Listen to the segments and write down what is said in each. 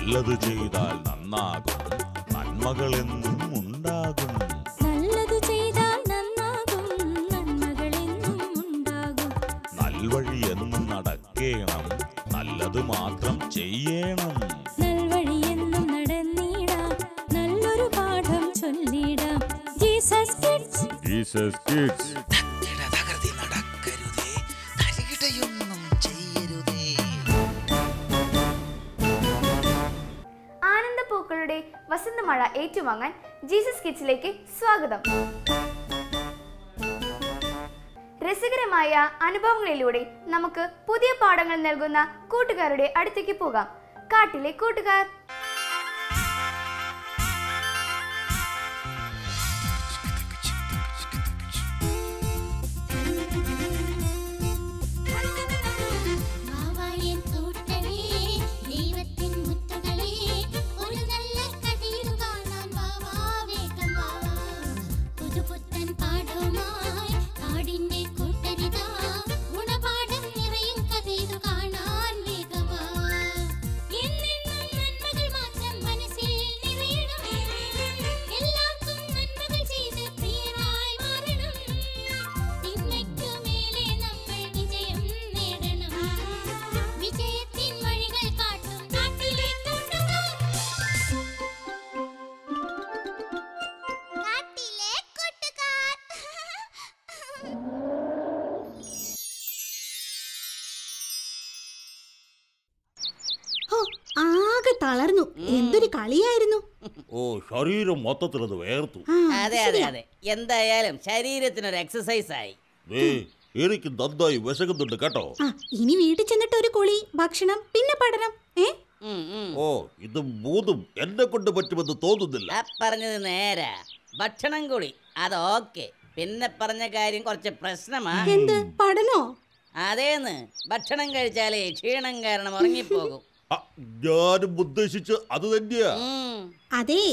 നല്ലത് ചെയ്താൽ നന്നാകും, നന്മകളെന്നും ഉണ്ടാകും. നല്ലത് ചെയ്താൽ നന്നാകും, നന്മകളെന്നും ഉണ്ടാകും. നൽവഴി എന്നും നടക്കേണം, നല്ലത് മാത്രം ചെയ്യണം. നൽവഴി എന്നും നടന്നിടാം, നല്ലൊരു പാഠം ചൊല്ലിടാം. Jesus kids, Jesus kids. ആനന്ദപ്പൂക്കളുടെ വസന്തമഴ ഏറ്റുവാങ്ങാൻ ജീസസ് കിഡ്സിലേക്ക് സ്വാഗതം. രസകരമായ അനുഭവങ്ങളിലൂടെ നമുക്ക് പുതിയ പാഠങ്ങൾ നൽകുന്ന കൂട്ടുകാരുടെ അടുത്തേക്ക് പോകാം. കാട്ടിലെ കൂട്ടുകാർ. ആകെ തളർന്നു. എന്തൊരു കളിയായിരുന്നു. ഓ, ശരീരം മൊത്തത്തിൽ അത് വേർത്തു. അതെ അതെ അതെ, എന്തായാലും ശരീരത്തിനൊരു എക്സസൈസ് ആയി. എനിക്ക് നന്നായി വിശക്കുന്നുണ്ട് കേട്ടോ. ഇനി വീട്ടിൽ ചെന്നിട്ട് ഒരു കുളി, ഭക്ഷണം, പിന്നെ പഠനം. ഓ, ഇത് മൂന്നും എന്നെ കൊണ്ട് പറ്റുമെന്ന് തോന്നുന്നില്ല. പറഞ്ഞത് നേരാ. ഭക്ഷണം കൂടി അതോക്കെ, പിന്നെ പറഞ്ഞ കാര്യം കുറച്ച് പ്രശ്നമാ. എന്ത് പഠനോ? അതേന്ന്, ഭക്ഷണം കഴിച്ചാലേ ക്ഷീണം കാരണം ഉറങ്ങിപ്പോകും. ഞാനും ഉദ്ദേശിച്ച് അത് തന്നെയാ. അതെ,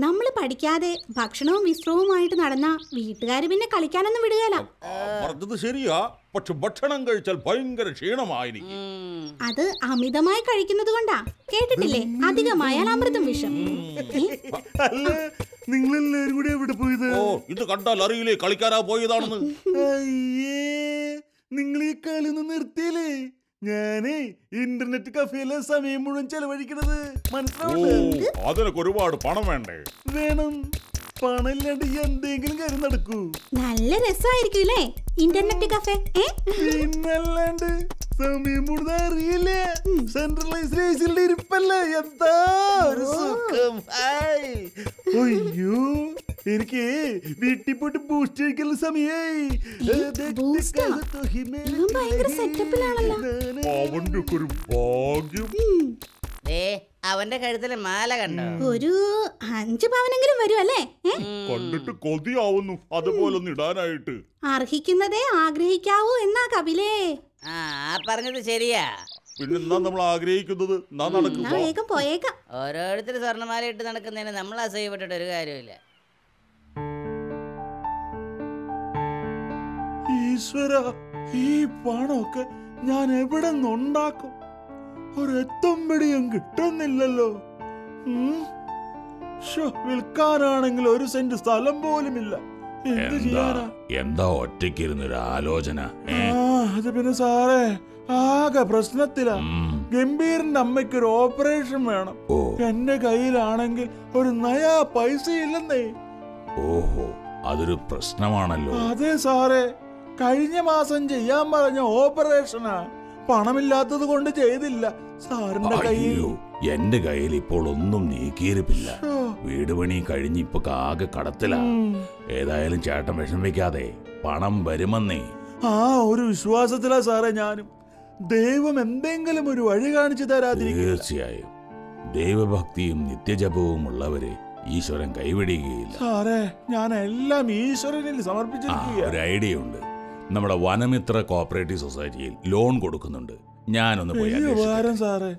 നമ്മൾ പഠിക്കാതെ ഭക്ഷണവും വിശ്രമവുമായിട്ട് നടന്ന വീട്ടുകാര് പിന്നെ കളിക്കാനൊന്നും വിടുകയല്ല. പറഞ്ഞത് ശരിയാ, പക്ഷെ ഭക്ഷണം കഴിച്ചാൽ ഭയങ്കര ക്ഷീണമായിരിക്കും. അത് അമിതമായി കഴിക്കുന്നത് കൊണ്ടാ. കേട്ടിട്ടില്ലേ, അധികമായാൽ അമൃതം വിഷം. നിങ്ങളെല്ലാരും കൂടി എവിടെ പോയത്? ഓ, ഇത് കണ്ടാൽ അറിയില്ലേ കളിക്കാനാ പോയതാണെന്ന്. നിങ്ങൾ ഈ കളി ഒന്ന് നിർത്തിയില്ലേ? ഞാനേ ഇന്റർനെറ്റ് കഫേയിലെ സമയം മുഴുവൻ ചെലവഴിക്കണത് മനസ്സിലാവുന്നുണ്ട്. അതിനൊക്കെ ഒരുപാട് പണം വേണ്ടേ? വേണം. പണം ഇല്ലാണ്ട് എന്തെങ്കിലും കാര്യം നടക്കൂ. നല്ല രസമായിരിക്കും ഇന്റർനെറ്റ് കഫേ. പിന്നല്ലാണ്ട് സമയം മുഴുവൻ അറിയില്ല. സെൻട്രലൈസ്ഡ് ഇരിപ്പല്ലേ, എന്താ ഒരു സുഖം. അയ്യോ, എനിക്ക് വീട്ടിൽ പോയിട്ട് ബൂസ്റ്റ് കഴിക്കുന്ന സമയായി. അവന്റെ ഒരു ഭാഗ്യം. അവന്റെ കഴുത്തിലെ മാല കണ്ടോ? ഒരു 5 പവനെങ്കിലും വരും അല്ലേ? കണ്ടിട്ട് കൊതിയാവുന്നു അതുപോലൊന്ന് ഇടാനായിട്ട്. അർഹിക്കുന്നതേ ആഗ്രഹിക്കാവൂ എന്നാ കപിലേ. പറഞ്ഞത് ശരിയാ. പിന്നെന്താ നമ്മൾ ആഗ്രഹിക്കുന്നത്? വേഗം പോയേക്കാം. ഓരോരുത്തർ സ്വർണ്ണമാല ഇട്ട് നടക്കുന്നതിന് നമ്മൾ അസഹ്യപ്പെട്ടിട്ട് ഒരു കാര്യമില്ല. ഈശ്വര, ഈ പണമൊക്കെ ഞാൻ എവിടെ നിന്നുണ്ടാക്കും? ഒരെത്തുമ്പടിയും കിട്ടുന്നില്ലല്ലോ. വിൽക്കാനാണെങ്കിൽ 1 സെന്റ് സ്ഥലം പോലുമില്ല. എന്ത് ചെയ്യാനാ? എന്താ ഒറ്റയ്ക്കിരുന്നൊരു ആലോചന? അത് പിന്നെ സാറേ, ആകെ പ്രശ്നത്തിലാ. ഗംഭീറിന്റെ അമ്മയ്ക്കൊരു ഓപ്പറേഷൻ വേണം. എന്റെ കയ്യിലാണെങ്കിൽ ഒരു നയാ പൈസ ഇല്ലെന്നേ. ഓഹോ, അതൊരു പ്രശ്നമാണല്ലോ. അതെ സാറേ, കഴിഞ്ഞ മാസം ചെയ്യാൻ പറഞ്ഞ ഓപ്പറേഷനാ. പണമില്ലാത്തത് കൊണ്ട് ചെയ്തില്ല. സാറിന്റെ കയ്യിൽ? എന്റെ കയ്യിൽ ഇപ്പോൾ ഒന്നും നീക്കിയിരിപ്പില്ല. വീട് പണി കഴിഞ്ഞ് ഇപ്പൊ ആകെ കടത്തില. ഏതായാലും ചേട്ടൻ വിഷമിക്കാതെ, പണം വരുമെന്നേ. ഒരു വിശ്വാസത്തിലാ സാറേ ഞാനും. ദൈവം എന്തെങ്കിലും ഒരു വഴി കാണിച്ചു തരാതിരിക്കും. തീർച്ചയായും ദൈവഭക്തിയും നിത്യജപവും ഉള്ളവരെ ഈശ്വരൻ കൈവിടുകയില്ല. സാറേ, ഞാൻ എല്ലാം ഈശ്വരനിൽ സമർപ്പിച്ചിരിക്കുക. ഒരു ഐഡിയ ഉണ്ട്. നമ്മുടെ വനമിത്ര കോപ്പറേറ്റീവ് സൊസൈറ്റിയിൽ ലോൺ കൊടുക്കുന്നുണ്ട്. ഞാനൊന്ന് പോയി ഉപകാരം സാറേ.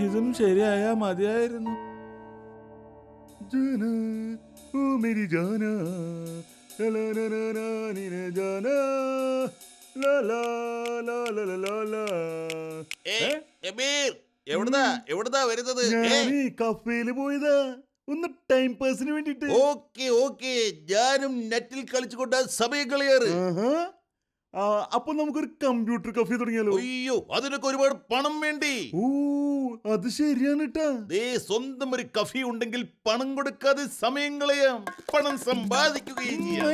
ഇതും ശരിയായാ മതിയായിരുന്നു. ഗംഭീർ എവിടുന്നാ വരുന്നത്? കഫേല് പോയതാ ഒന്ന് ടൈം പാസിന് വേണ്ടിട്ട്. ഓക്കെ ഞാനും നെറ്റിൽ കളിച്ചുകൊണ്ട് സമയം കളയാറ്. അപ്പൊ നമുക്കൊരു കമ്പ്യൂട്ടർ കഫേ തുടങ്ങിയാലോ? അയ്യോ, അതിനൊക്കെ ഒരുപാട് പണം വേണ്ടി. ഓ അത് ശരിയാണ് കേട്ടാ. സ്വന്തം ഒരു കഫേ ഉണ്ടെങ്കിൽ പണം കൊടുക്കാതെ സമയം കളയാം, പണം സമ്പാദിക്കുകയും ചെയ്യാം.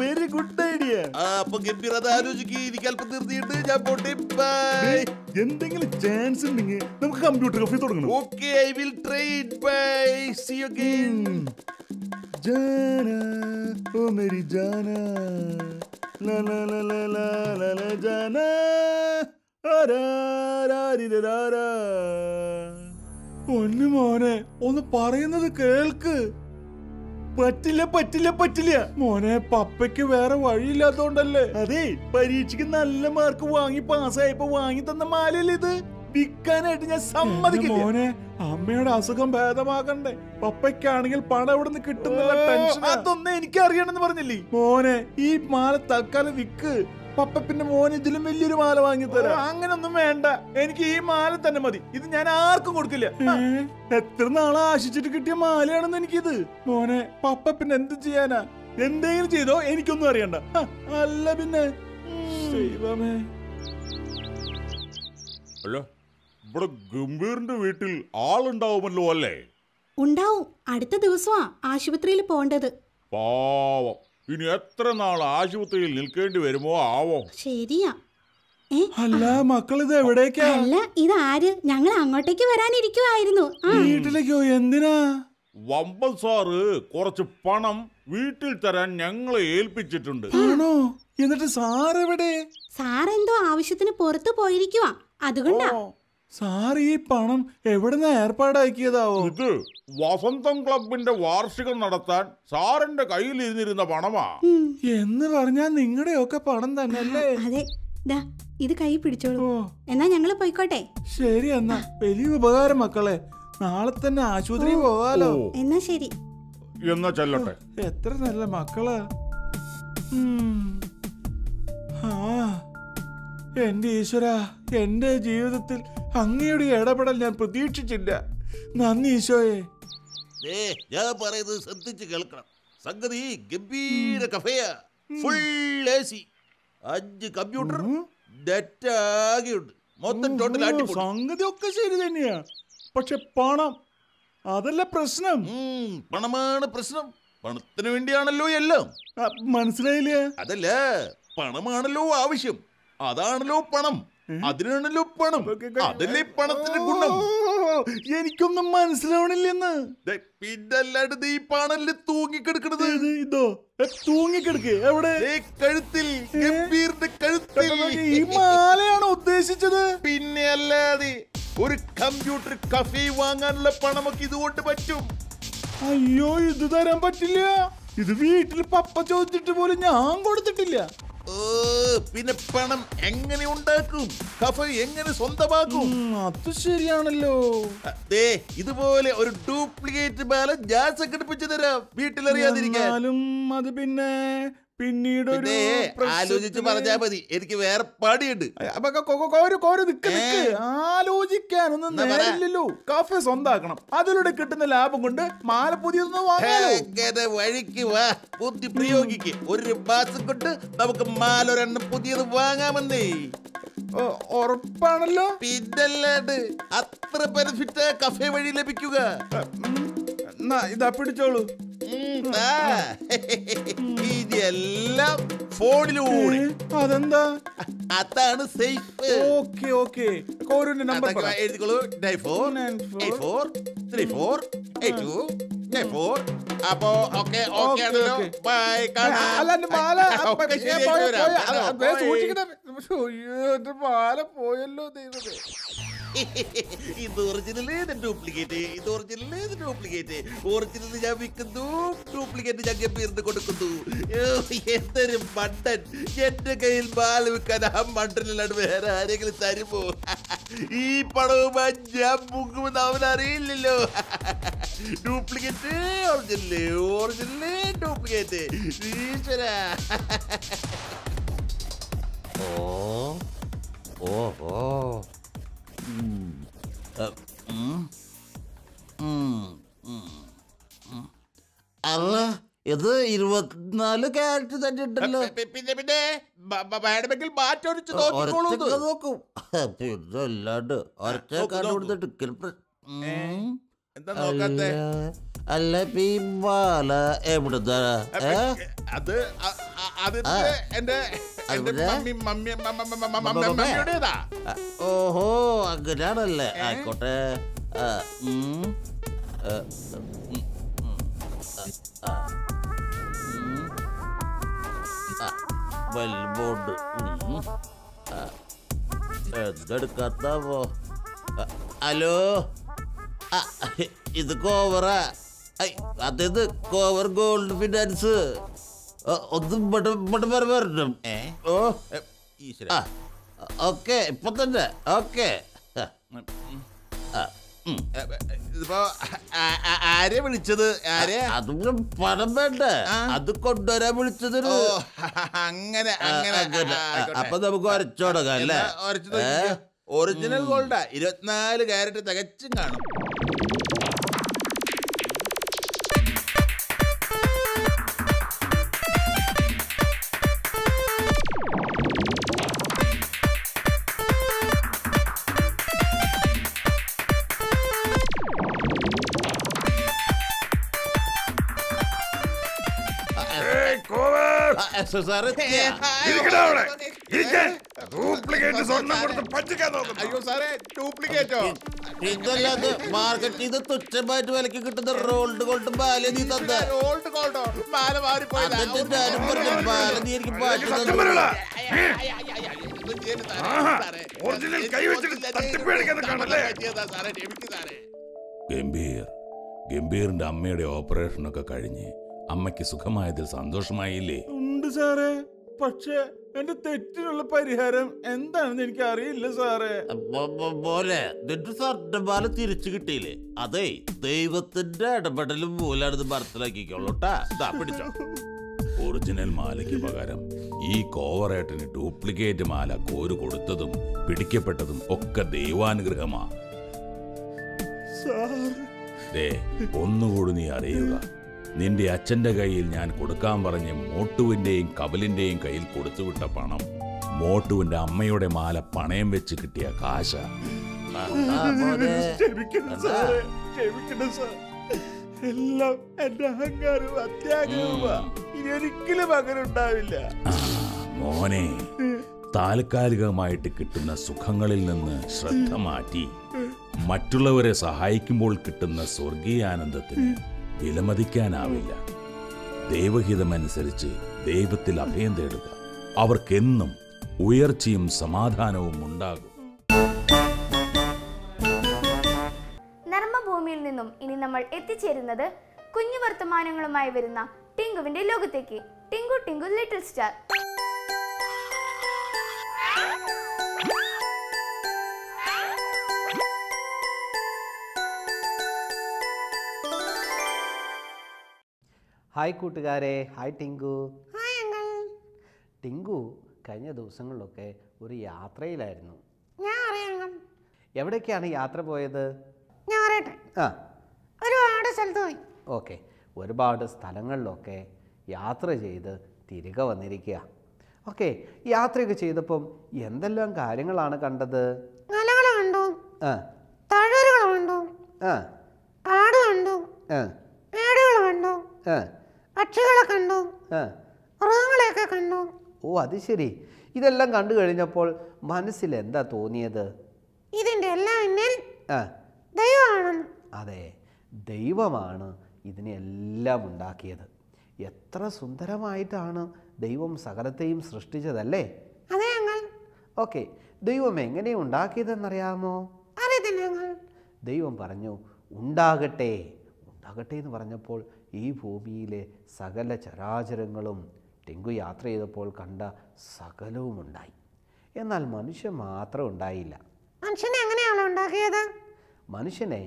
Very good idea. അപ്പൊ ഗംഭീർ അത് ആലോചിക്കുക. അല്പം നിർത്തിയിട്ട് ഞാൻ പോട്ടെ. ബൈ. എന്തെങ്കിലും ചാൻസ് ഉണ്ടെങ്കിൽ നമുക്ക് കമ്പ്യൂട്ടർ കഫേ തുടങ്ങണം. Okay, I will try it. Bye, see you again. ജാനാ ഓ മേരി ജാനാ ലാ ലാ ലാ ലാ ലാ ലാ ലാ ജാനാ ആരാരാരിരാരാ. പൊന്നു മോനെ, ഒന്ന് പറയുന്നത് കേൾക്ക്. പറ്റില്ല മോനെ, പപ്പയ്ക്ക് വേറെ വഴിയില്ലാത്തോണ്ടല്ലേ. അതെ, പരീക്ഷയ്ക്ക് നല്ല മാർക്ക് വാങ്ങി പാസ്സായപ്പോ വാങ്ങി തന്ന മാലല്ലേ ഇത്. വിൽക്കാനായിട്ട് ഞാൻ സമ്മതിക്കില്ല. മോനെ, അമ്മയുടെ അസുഖം ഭേദമാകണ്ടേ. പപ്പയ്ക്കാണെങ്കിൽ പണം എവിടെ നിന്ന് കിട്ടുന്നില്ല ടെൻഷൻ. അതൊന്നും എനിക്ക് അറിയണമെന്ന് പറഞ്ഞില്ലേ മോനെ. ഈ മാല തൽക്കാലം വിക്ക്. പപ്പ പിന്നെ മോന് ഇതിലും വലിയൊരു മാല വാങ്ങി തരാം. അങ്ങനൊന്നും വേണ്ട, എനിക്ക് ഈ മാല തന്നെ മതി. ഇത് ഞാൻ ആർക്കും കൊടുക്കില്ല. എത്ര നാളെ ആശിച്ചിട്ട് കിട്ടിയ മാലയാണെന്ന് എനിക്കിത്. മോനെ, പപ്പ പിന്നെ എന്ത് ചെയ്യാനാ? എന്തെങ്കിലും ചെയ്തോ, എനിക്കൊന്നും അറിയണ്ട. അല്ല പിന്നെ ദൈവമേ. അല്ല, ഇവിടെ ഗംഭീറിന്റെ വീട്ടിൽ ആളുണ്ടാവുമല്ലോ അല്ലേ? ഉണ്ടാവും. അടുത്ത ദിവസമാ ആശുപത്രിയിൽ പോണ്ടത്. പാവം, ഇനി എത്ര നാൾ ആശുപത്രിയിൽ നിൽക്കേണ്ടി വരുമോ ആവോ. ശരിയാ. അല്ല മക്കളിത് എവിടേക്കാ? അല്ല, ഇതാര്? ഞങ്ങൾ അങ്ങോട്ടേക്ക് വരാനിരിക്കുവായിരുന്നു. വീട്ടിലേക്കോ? എന്തിനാ? വമ്പൻ സാറ് കുറച്ച് പണം വീട്ടിൽ തരാൻ ഞങ്ങളെ ഏൽപ്പിച്ചിട്ടുണ്ട്. ആണോ? എന്നിട്ട് സാറെവിടെ? സാറെന്തോ ആവശ്യത്തിന് പുറത്തു പോയിരിക്കുവാ, അതുകൊണ്ടാ. സാർ ഈ പണം എവിടുന്ന ഏർപ്പാടാക്കിയതാവോ? ഇത് വസന്തം ക്ലബിന്റെ വാർഷികം നടത്താൻ സാറിന്റെ കയ്യിൽ ഇരുന്നിരുന്ന പണമാ. എന്ന് പറഞ്ഞാ നിങ്ങളുടെയൊക്കെ പണം തന്നെയല്ലേ? അതെ, ദാ ഇത് കൈ പിടിച്ചോളൂ. എന്നാ ഞങ്ങള് പോയിക്കോട്ടെ. ശരി, എന്നാ വലിയ ഉപകാരം മക്കളെ. നാളെ തന്നെ ആശുപത്രി പോവാലോ. എന്നാ ശരി. എന്നാ ചെല്ലട്ടെ. എത്ര നല്ല മക്കളാ. എന്റെ ഈശ്വര, എന്റെ ജീവിതത്തിൽ അങ്ങയുടെ ഇടപെടൽ ഞാൻ പ്രതീക്ഷിച്ചില്ല. നന്ദി ഈശോയെ. ഞാൻ പറയുന്നത് ശ്രദ്ധിച്ച് കേൾക്കണം. സംഗതി ഗംഭീര കഫേയാ. ഫുൾ AC, 5 കമ്പ്യൂട്ടർ, നെറ്റ് ആകെയുണ്ട്. മൊത്തം ടോട്ടൽ അടിപൊളി. സംഗതി ഒക്കെ ശരി തന്നെയാ, പക്ഷെ പണം അതല്ല പ്രശ്നം. പണമാണ് പ്രശ്നം. പണത്തിന് വേണ്ടിയാണല്ലോ എല്ലാം. മനസ്സിലായില്ല? അതല്ല, പണമാണല്ലോ ആവശ്യം. അതാണല്ലോ പണം. അതിനാണല്ലോ പണം. അതല്ലേ പണത്തിന്റെ ഗുണം. എനിക്കൊന്നും മനസ്സിലാവണില്ലെന്ന്. പിന്നല്ലാണ്ട് നീ പണല്ലേ തൂങ്ങിക്കെടുക്കണത്. ഇതോ തൂങ്ങിക്കെടുക്ക്? എവിടെ? കഴുത്തിൽ, ഗംഭീറിന്റെ കഴുത്തിൽ. ഈ മാലയാണോ ഉദ്ദേശിച്ചത്? പിന്നെ അല്ലാതെ. ഒരു കമ്പ്യൂട്ടർ കഫേ വാങ്ങാനുള്ള പണമൊക്കെ ഇതുകൊണ്ട് പറ്റും. അയ്യോ, ഇത് തരാൻ പറ്റില്ല. ഇത് വീട്ടിൽ പപ്പ ചോദിച്ചിട്ട് പോലും ഞാൻ കൊടുത്തിട്ടില്ല. പിന്നെ പണം എങ്ങനെ ഉണ്ടാക്കും? കഫേ എങ്ങനെ സ്വന്തമാക്കും? അത് ശരിയാണല്ലോ. ഇതുപോലെ ഒരു ഡ്യൂപ്ലിക്കേറ്റ് മാല ഞാൻ സംഘടിപ്പിച്ചു തരാം, വീട്ടിലറിയാതിരിക്കാനും. അത് പിന്നെ പിന്നീട് ആലോചിച്ച് പറഞ്ഞാ മതി. എനിക്ക് വേറെ പണിയുണ്ട്. ആലോചിക്കാനൊന്നും നേരില്ലല്ലോ. കഫേ സ്വന്താക്കണം. അതിലൂടെ കിട്ടുന്ന ലാഭം കൊണ്ട് മാല പുതിയതൊന്നും വാങ്ങാൻ വഴിക്ക് വാ, ബുദ്ധി പ്രയോഗിക്ക്. 1 മാസം കൊണ്ട് നമുക്ക് മാല ഒരെണ്ണം പുതിയത് വാങ്ങാമെന്നേ. ഉറപ്പാണല്ലോ? പിന്നല്ലാണ്ട്. അത്ര ബെനിഫിറ്റ് കഫേ വഴി ലഭിക്കുക. ഇതാ പിടിച്ചോളൂ. ഇതെല്ലാം ഫോണിലൂടെ. അതെന്താ? അതാണ് സേഫ്. ഓക്കെ കോരുവിന്റെ നമ്പർ എഴുതിക്കോളൂ. 9484343292. അപ്പോ ഓക്കെ ആണല്ലോ. ബൈ. മാല പോയല്ലോ ദൈവമേ. ഇത് ഒറിജിനല്, ഇത് ഡ്യൂപ്ലിക്കേറ്റ്. ഇത് ഒറിജിനല്, ഇത് ഡ്യൂപ്ലിക്കേറ്റ്. ഒറിജിനൽ ഞാൻ വിൽക്കുന്നു, ഡ്യൂപ്ലിക്കേറ്റ് ഞാൻ ഗംഭീറിന് കൊടുക്കുന്നു. എന്തൊരു മണ്ടൻ. എന്റെ കയ്യിൽ മാല വിൽക്കാൻ ആ മണ്ടനിലാണ് വേറെ ആരെങ്കിലും തരുമോ? ഈ പണവുമായി ഞാൻ മുങ്ങുമെന്ന് അവനറിയില്ലല്ലോ. Duplicate, original, original, duplicate. ഈശ്വര. ഓ അല്ല ഇത് 24 ക്യാരറ്റ് തന്നെ ഉണ്ടല്ലോ. പിന്നെ പിന്നെ വേണമെങ്കിൽ മാറ്റൊരിച്ച് നോക്കിക്കോളൂ. നോക്കും പിന്നെ അല്ലാണ്ട് ഒരച്ചോടുത്തിട്ട് എന്താ നോക്കാത്തെ? അല്ല ഈ മാല എവിടുന്നാ? അത് എന്റെ മമ്മിയുടേതാ. ഓഹോ അങ്ങനെയാണല്ലേ. ആയിക്കോട്ടെ. വെൽബോണ്ട് എന്തെടുക്കാത്താവോ? ഹലോ, ഇത് കോവറാ? അതേത് കോവർ ഗോൾഡ് ഫിനാൻസ്? ഒന്ന് ഇവിടെ വരണം. ഓ ഓക്കെ ഇപ്പൊ തന്നെ. ഓക്കെ ഇതിപ്പോ ആരെ വിളിച്ചത്? അതും പണം വേണ്ട, അത് കൊണ്ടുവരാൻ വിളിച്ചത്. അങ്ങനെ അങ്ങനെ. അപ്പൊ നമുക്ക് ഒരച്ചോടങ്ങാം അല്ലേ? Original Golda. 24 ക്യാരറ്റ് തികച്ചും കാണും. അയ്യോ സാറേ, ഡ്യൂപ്ലിക്കേറ്റോ? ഇതല്ലാതെ മാർക്കറ്റിൽ ഇത് തുച്ഛമായിട്ട് വിലക്ക് കിട്ടുന്ന റോൾഡ് ഗോൾഡ് മാല നീ തന്ന. റോൾഡ് ഗോൾഡോ? മാല മാറിപ്പോയതാ. മാല നീ എനിക്ക് മാറ്റി ഗംഭീറിന്റെ അമ്മയുടെ ഓപ്പറേഷനൊക്കെ കഴിഞ്ഞ് അമ്മയ്ക്ക് സുഖമായതിൽ സന്തോഷമായില്ലേ? ഉണ്ട് സാറേ, പക്ഷേ എന്റെ തെറ്റിനുള്ള പരിഹാരം എന്താണെന്ന് എനിക്ക് അറിയില്ല സാറേ. പോലെ നിന്റെ സർട്ടമാല തിരിച്ചു കിട്ടിയില്ലേ? അതെ, ദൈവത്തിന്റെ ഇടപെടലും മൂലാണിത് മനസ്സിലാക്കിക്കോളൂട്ടാ. പിടിച്ചോ. ഒറിജിനൽ മാലയ്ക്ക് പകരം ഈ കോവറേട്ടന് ഡ്യൂപ്ലിക്കേറ്റ് മാല കോരു കൊടുത്തതും പിടിക്കപ്പെട്ടതും ഒക്കെ ദൈവാനുഗ്രഹമാ. ദേ, ഒന്നുകൂടി നീ അറിയുക, നിന്റെ അച്ഛന്റെ കയ്യിൽ ഞാൻ കൊടുക്കാൻ പറഞ്ഞ് മോട്ടുവിന്റെയും കപിലിന്റെയും കയ്യിൽ കൊടുത്തുവിട്ട പണം മോട്ടുവിന്റെ അമ്മയുടെ മാല പണയം വെച്ച് കിട്ടിയ കാശ. എല്ലാം എന്റെ അഹങ്കാരവും അത്യാഗ്രഹവുമാ. ഇനി ഒരിക്കലും അങ്ങനെ ഉണ്ടാവില്ല. മോനെ, താൽക്കാലികമായിട്ട് കിട്ടുന്ന സുഖങ്ങളിൽ നിന്ന് ശ്രദ്ധ മാറ്റി മറ്റുള്ളവരെ സഹായിക്കുമ്പോൾ കിട്ടുന്ന സ്വർഗീയാനന്ദത്തിന് വിലമതിക്കാനാവില്ല. ദൈവഹിതമനുസരിച്ച് ദൈവത്തിൽ അഭയം തേടുക. അവർക്കെന്നും ഉയർച്ചയും സമാധാനവും ഉണ്ടാകും. നർമ്മഭൂമിയിൽ നിന്നും ഇനി നമ്മൾ എത്തിച്ചേരുന്നത് കുഞ്ഞു വർത്തമാനങ്ങളുമായി വരുന്ന ടിങ്കുവിന്റെ ലോകത്തേക്ക്. Tinku Tinku little star. Hi കൂട്ടുകാരെ. ഹായ് ടിങ്കു. ടിങ്കു കഴിഞ്ഞ ദിവസങ്ങളിലൊക്കെ ഒരു യാത്രയിലായിരുന്നു. എവിടേക്കാണ് യാത്ര പോയത്? ഒരുപാട് സ്ഥലത്ത് പോയി. ഓക്കെ, ഒരുപാട് സ്ഥലങ്ങളിലൊക്കെ യാത്ര ചെയ്ത് തിരികെ വന്നിരിക്കുക. ഓക്കെ, യാത്രയൊക്കെ ചെയ്തപ്പം എന്തെല്ലാം കാര്യങ്ങളാണ് കണ്ടത്? മലകൾ കണ്ടു, താഴ്വരകൾ കണ്ടു, കാട് കണ്ടു, മേടുകൾ കണ്ടു, പക്ഷികളെ കണ്ടു, മൃഗങ്ങളെയൊക്കെ കണ്ടു. ഓ, അത് ശരി. ഇതെല്ലാം കണ്ടു കഴിഞ്ഞപ്പോൾ മനസ്സിൽ എന്താ തോന്നിയത്? ഇതിൻ്റെ എല്ലാം എന്നിൽ ദൈവമാണ്. അതെ, ദൈവമാണ് ഇതിനെല്ലാം ഉണ്ടാക്കിയത്. എത്ര സുന്ദരമായിട്ടാണ് ദൈവം സകലത്തെയും സൃഷ്ടിച്ചതല്ലേ? അതെ അങ്ങൾ. ഓക്കെ, ദൈവം എങ്ങനെ ഉണ്ടാക്കിയതെന്നറിയാമോ? അറിയത്തില്ല അങ്ങൾ. ദൈവം പറഞ്ഞു ഉണ്ടാകട്ടെ. ഉണ്ടാകട്ടെ എന്ന് പറഞ്ഞപ്പോൾ ഈ ഭൂമിയിലെ സകല ചരാചരങ്ങളും ടിങ്കു യാത്ര ചെയ്തപ്പോൾ കണ്ട സകലവും ഉണ്ടായി. എന്നാൽ മനുഷ്യൻ മാത്രം ഉണ്ടായില്ല. മനുഷ്യനെ എങ്ങനെയാണ് ഉണ്ടാക്കിയത്? മനുഷ്യനെ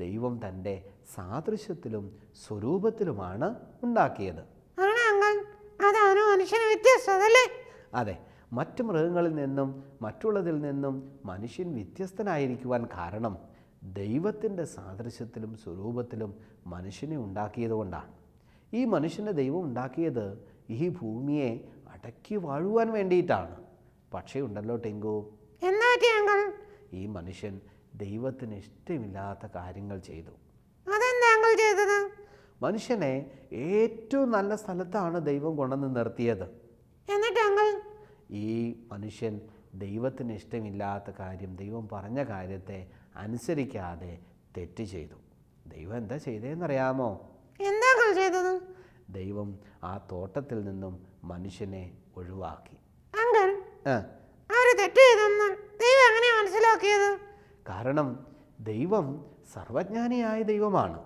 ദൈവം തൻ്റെ സാദൃശ്യത്തിലും സ്വരൂപത്തിലുമാണ് ഉണ്ടാക്കിയത്. അതാണ് മനുഷ്യന് വ്യത്യസ്തതല്ലേ? അതെ, മറ്റു മൃഗങ്ങളിൽ നിന്നും മറ്റുള്ളതിൽ നിന്നും മനുഷ്യൻ വ്യത്യസ്തനായിരിക്കുവാൻ കാരണം ദൈവത്തിൻ്റെ സാദൃശ്യത്തിലും സ്വരൂപത്തിലും മനുഷ്യനെ ഉണ്ടാക്കിയതുകൊണ്ടാണ്. ഈ മനുഷ്യനെ ദൈവം ഉണ്ടാക്കിയത് ഈ ഭൂമിയെ അടക്കി വാഴുവാൻ വേണ്ടിയിട്ടാണ്. പക്ഷേ ഉണ്ടല്ലോ ടിങ്കു, ഈ മനുഷ്യൻ ദൈവത്തിന് ഇഷ്ടമില്ലാത്ത കാര്യങ്ങൾ ചെയ്തു. മനുഷ്യനെ ഏറ്റവും നല്ല സ്ഥലത്താണ് ദൈവം കൊണ്ടുവന്ന് നിർത്തിയത്. ഈ മനുഷ്യൻ ദൈവത്തിന് ഇഷ്ടമില്ലാത്ത കാര്യം, ദൈവം പറഞ്ഞ കാര്യത്തെ അനുസരിക്കാതെ തെറ്റ് ചെയ്തു. ദൈവം എന്താ ചെയ്തതെന്നറിയാമോ? ദൈവം ആ തോട്ടത്തിൽ നിന്നും മനുഷ്യനെ ഒഴിവാക്കി. കാരണം ദൈവം സർവജ്ഞാനിയായ ദൈവമാണ്.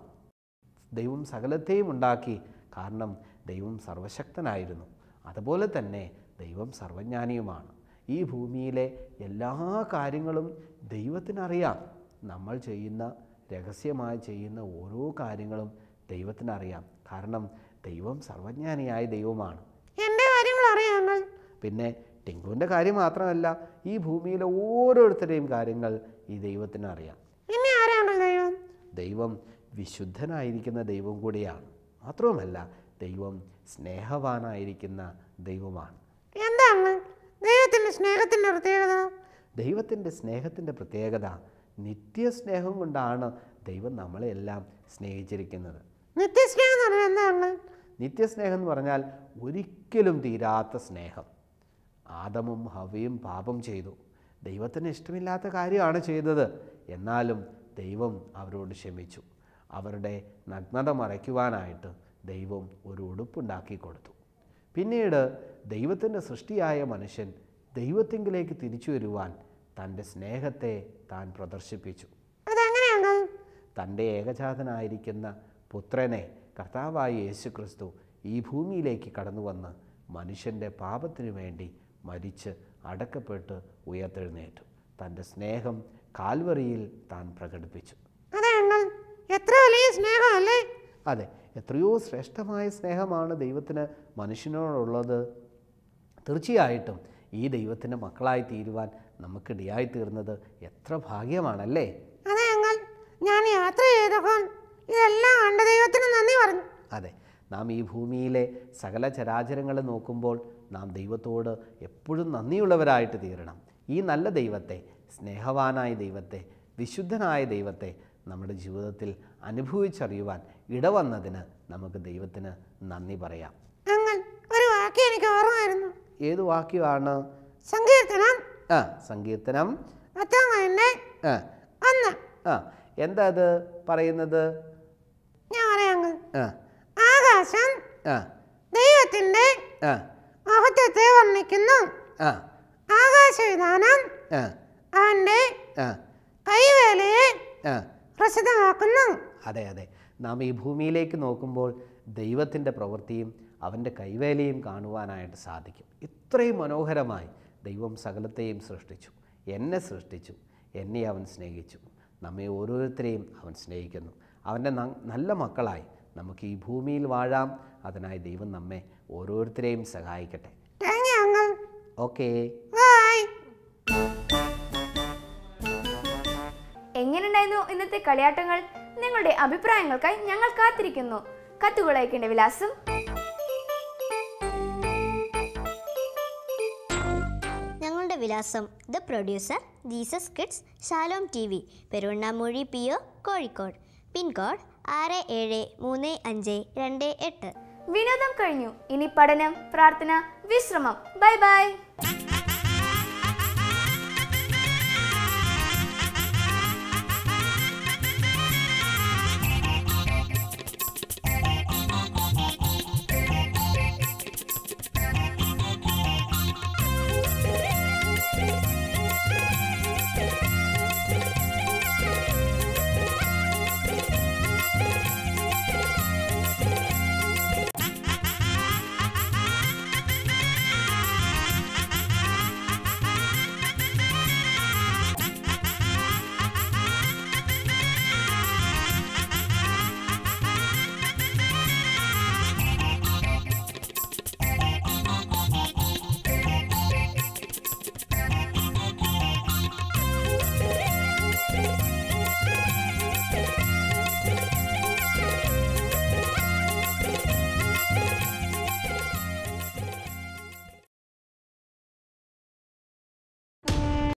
ദൈവം സകലത്തെയും ഉണ്ടാക്കി. കാരണം ദൈവം സർവശക്തനായിരുന്നു. അതുപോലെ തന്നെ ദൈവം സർവജ്ഞാനിയുമാണ്. ഈ ഭൂമിയിലെ എല്ലാ കാര്യങ്ങളും ദൈവത്തിനറിയാം. നമ്മൾ ചെയ്യുന്ന രഹസ്യമായി ചെയ്യുന്ന ഓരോ കാര്യങ്ങളും ദൈവത്തിനറിയാം. കാരണം ദൈവം സർവജ്ഞാനിയായ ദൈവമാണ്. പിന്നെ ടിങ്കുവിൻ്റെ കാര്യം മാത്രമല്ല, ഈ ഭൂമിയിലെ ഓരോരുത്തരുടെയും കാര്യങ്ങൾ ഈ ദൈവത്തിന് അറിയാം. ദൈവം വിശുദ്ധനായിരിക്കുന്ന ദൈവം കൂടിയാണ്. മാത്രവുമല്ല, ദൈവം സ്നേഹവാനായിരിക്കുന്ന ദൈവമാണ്. ദൈവത്തിൻ്റെ സ്നേഹത്തിൻ്റെ പ്രത്യേകത, നിത്യസ്നേഹം കൊണ്ടാണ് ദൈവം നമ്മളെല്ലാം സ്നേഹിച്ചിരിക്കുന്നത്. നിത്യസ്നേഹം എന്ന് പറഞ്ഞാൽ ഒരിക്കലും തീരാത്ത സ്നേഹം. ആദമും ഹവ്വയും പാപം ചെയ്തു. ദൈവത്തിന് ഇഷ്ടമില്ലാത്ത കാര്യമാണ് ചെയ്തത്. എന്നാലും ദൈവം അവരോട് ക്ഷമിച്ചു. അവരുടെ നഗ്നത മറയ്ക്കുവാനായിട്ട് ദൈവം ഒരു ഉടുപ്പുണ്ടാക്കി കൊടുത്തു. പിന്നീട് ദൈവത്തിൻ്റെ സൃഷ്ടിയായ മനുഷ്യൻ ദൈവത്തിങ്കിലേക്ക് തിരിച്ചു വരുവാൻ തൻ്റെ സ്നേഹത്തെ താൻ പ്രദർശിപ്പിച്ചു. തൻ്റെ ഏകജാതനായിരിക്കുന്ന പുത്രനെ, കർത്താവായ യേശുക്രിസ്തു, ഈ ഭൂമിയിലേക്ക് കടന്നു വന്ന് മനുഷ്യൻ്റെ പാപത്തിനു വേണ്ടി മരിച്ച് അടക്കപ്പെട്ട് ഉയർത്തെഴുന്നേറ്റു. തൻ്റെ സ്നേഹം കാൽവറിയിൽ താൻ പ്രകടിപ്പിച്ചു. അതെ, എത്രയോ ശ്രേഷ്ഠമായ സ്നേഹമാണ് ദൈവത്തിന് മനുഷ്യനോടുള്ളത്. തീർച്ചയായിട്ടും ഈ ദൈവത്തിൻ്റെ മക്കളായി തീരുവാൻ നമുക്കിടയായി തീർന്നത് എത്ര ഭാഗ്യമാണല്ലേ? അതെ, നാം ഈ ഭൂമിയിലെ സകല ചരാചരങ്ങൾ നോക്കുമ്പോൾ നാം ദൈവത്തോട് എപ്പോഴും നന്ദിയുള്ളവരായിട്ട് തീരണം. ഈ നല്ല ദൈവത്തെ, സ്നേഹവാനായ ദൈവത്തെ, വിശുദ്ധനായ ദൈവത്തെ നമ്മുടെ ജീവിതത്തിൽ അനുഭവിച്ചറിയുവാൻ ഇടവന്നതിന് നമുക്ക് ദൈവത്തിന് നന്ദി പറയാം. ഒരു വാക്യം എനിക്ക് ഓർമ്മയായിരുന്നു. ഏത് വാക്യമാണ്? സങ്കീർത്തനം. സങ്കീർത്തനം എന്താ അത് പറയുന്നത്? ഞാൻ പറയാം. ആകാശം ദൈവത്തിന്റെ മഹത്വത്തെ വർണ്ണിക്കുന്നു. ആകാശവിധാനം അവന്റെ കൈവേലയെ പ്രസിദ്ധമാക്കുന്നു. അതെ അതെ, നാം ഈ ഭൂമിയിലേക്ക് നോക്കുമ്പോൾ ദൈവത്തിൻ്റെ പ്രവൃത്തിയും അവൻ്റെ കൈവേലയും കാണുവാനായിട്ട് സാധിക്കും. ഇത്രയും മനോഹരമായി ദൈവം സകലത്തെയും സൃഷ്ടിച്ചു. എന്നെ സൃഷ്ടിച്ചു, എന്നെ അവൻ സ്നേഹിച്ചു. നമ്മെ ഓരോരുത്തരെയും അവൻ സ്നേഹിക്കുന്നു. അവൻ്റെ നല്ല മക്കളായി നമുക്ക് ഈ ഭൂമിയിൽ വാഴാം. അതിനായി ദൈവം നമ്മെ ഓരോരുത്തരെയും സഹായിക്കട്ടെ. ഓക്കേ, എങ്ങനെയുണ്ടായിരുന്നു ഇന്നത്തെ കളിയാട്ടങ്ങൾ? നിങ്ങളുടെ അഭിപ്രായങ്ങൾക്കായി ഞങ്ങൾ കാത്തിരിക്കുന്നു. കത്തുകൾ അയക്കേണ്ട വിലാസം: ഞങ്ങളുടെ വിലാസം: the producer, Jesus kids, Shalom TV, Peruvannamuzhi PO, Kozhikode. Pincode 673528. വിനോദം കഴിഞ്ഞു. ഇനി പഠനം, പ്രാർത്ഥന, വിശ്രമം. Bye by.